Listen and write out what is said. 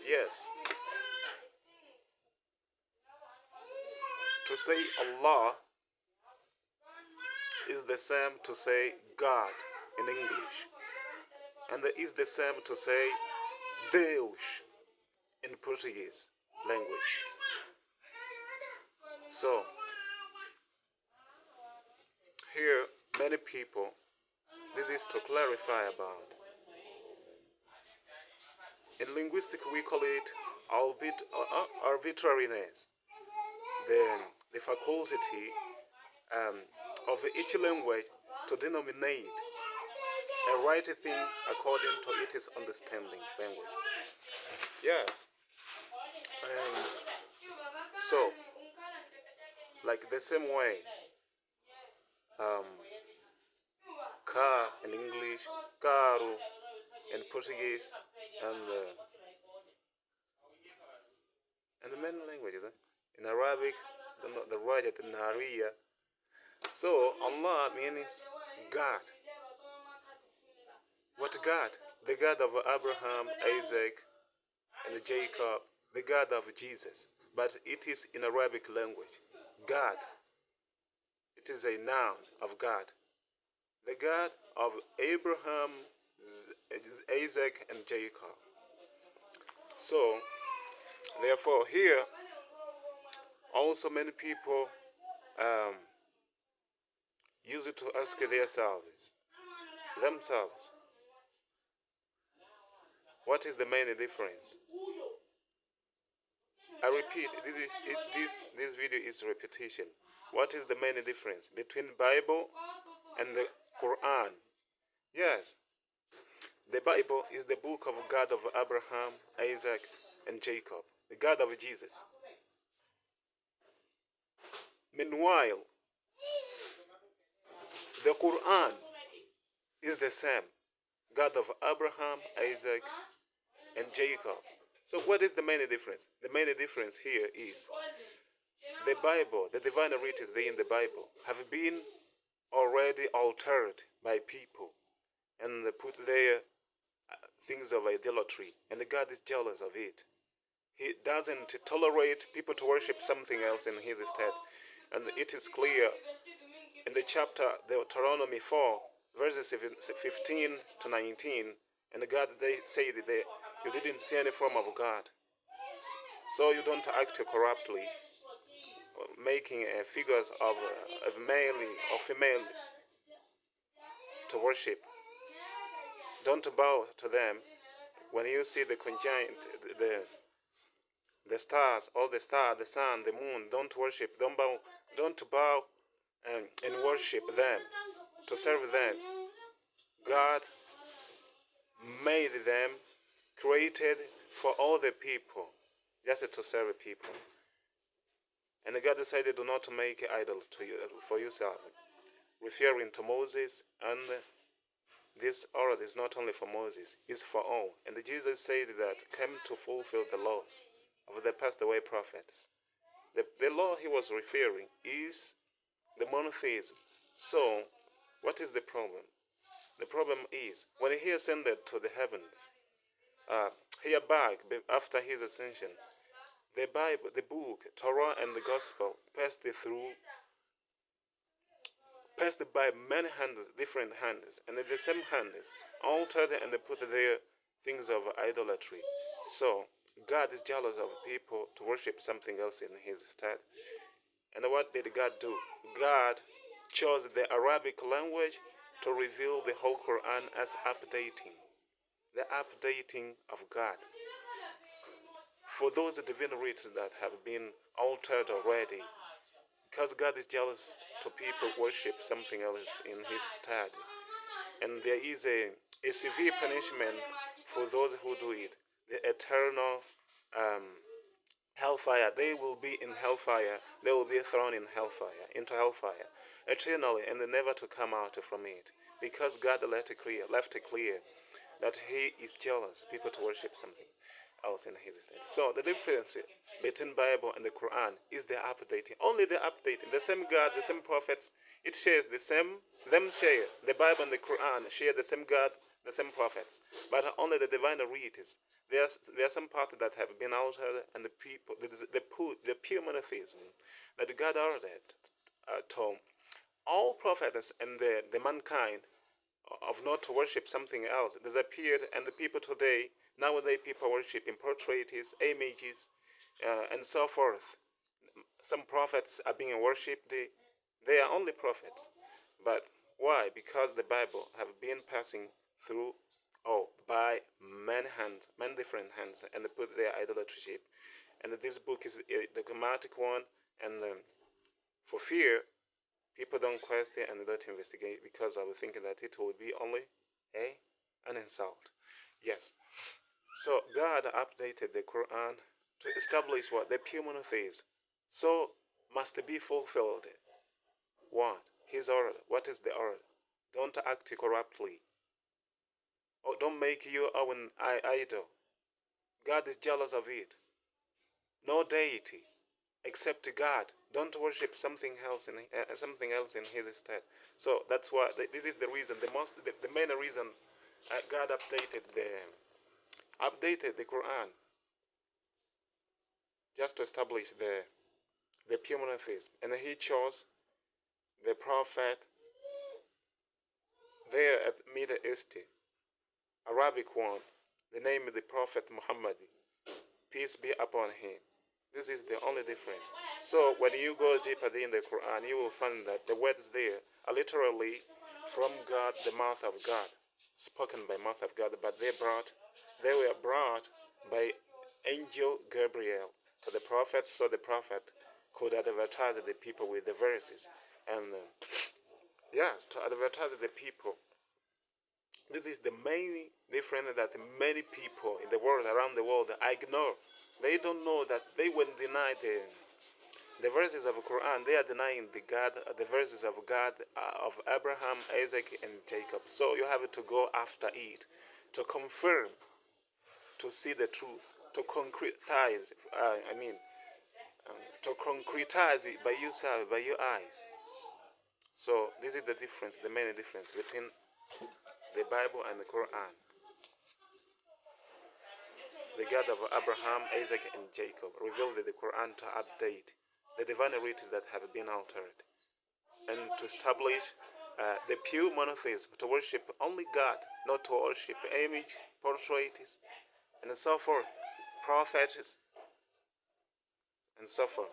Yes, to say Allah is the same to say God in English, and it is the same to say Deus in Portuguese language. So, here, many people, this is to clarify about. In linguistics, we call it arbitrariness, the faculty um, of each language to denominate a right thing according to its understanding language. Yes. And so, like the same way, um, car in English, carro in Portuguese, and the many languages. In Arabic, the Rajat Nariya. So, Allah means God. What God? The God of Abraham, Isaac, and Jacob, the God of Jesus. But it is in Arabic language. God. It is a noun of God. The God of Abraham, Isaac, and Jacob. So, therefore, here, also many people use it to ask themselves, what is the main difference? I repeat, this video is repetition. What is the main difference between Bible and the Quran? Yes, the Bible is the book of God of Abraham, Isaac, and Jacob, the God of Jesus. Meanwhile, the Quran is the same, God of Abraham, Isaac, and Jacob. So what is the main difference? The main difference here is the Bible, the divine writings in the Bible have been already altered by people and they put their things of idolatry, and God is jealous of it. He doesn't tolerate people to worship something else in his stead. And it is clear in the chapter Deuteronomy 4, verses 15 to 19, and God, they say that you didn't see any form of God, so you don't act corruptly, making figures of male or female to worship. Don't bow to them. When you see the conjoined, the stars, all the stars, the sun, the moon, don't worship, don't bow and worship them, to serve them. God made them, created for all the people, just to serve people. And God decided do not make an idol to you, for yourself, referring to Moses. And this order is not only for Moses, it's for all. And Jesus said that came to fulfill the laws of the passed away prophets. The law he was referring is the monotheism. So, what is the problem? The problem is when he ascended to the heavens, here back after his ascension, the Bible, the book, Torah, and the Gospel passed by many hands, different hands, and the same hands altered and they put their things of idolatry. So God is jealous of people to worship something else in his stead. And what did God do? God chose the Arabic language to reveal the whole Quran as updating. The updating of God. For those divine rites that have been altered already, because God is jealous to people worship something else in his stead. And there is a severe punishment for those who do it. The eternal hellfire. They will be in hellfire. They will be thrown in hellfire, into hellfire, eternally, and never to come out from it. Because God left it clear that he is jealous people to worship something else in his state. So the difference between Bible and the Quran is the updating. Only the updating. The same God, the same prophets, it shares the same, them share. The Bible and the Quran share the same God, the same prophets, but only the divine rituals. There are some parts that have been altered, and the people, the pure monotheism that God ordered to all prophets and the mankind of not to worship something else disappeared, and the people today, nowadays, people worship in portraits, images, and so forth. Some prophets are being worshipped. They are only prophets. But why? Because the Bible have been passing through, by many different hands, and they put their idolatry. And this book is a dogmatic one, and for fear people don't question and don't investigate, because I was thinking that it will be only an insult. Yes. So God updated the Quran to establish what the pure monotheism. So must be fulfilled. What? His order. What is the order? Don't act corruptly. Or don't make your own idol. God is jealous of it. No deity except God. Don't worship something else in His stead. So that's why this is the reason. The main reason God updated the Quran, just to establish the pure monotheism, and He chose the prophet there at Middle East, Arabic one. The name of the prophet Muhammad, peace be upon him. This is the only difference. So when you go deeper in the Quran, you will find that the words there are literally from God, the mouth of God, spoken by mouth of God, but they were brought by angel Gabriel to the prophet, so the prophet could advertise the people with the verses, and yes, to advertise the people. This is the main difference that many people in the world, around the world, ignore. They don't know that they will deny the verses of the Quran. They are denying the verses of God, of Abraham, Isaac, and Jacob. So you have to go after it to confirm, to see the truth, to concretize. To concretize it by yourself, by your eyes. So this is the difference, the main difference between the Bible and the Quran. The God of Abraham, Isaac, and Jacob revealed the Quran to update the divine rites that have been altered, and to establish the pure monotheism, to worship only God, not to worship image, portraits, and so forth, prophets, and so forth.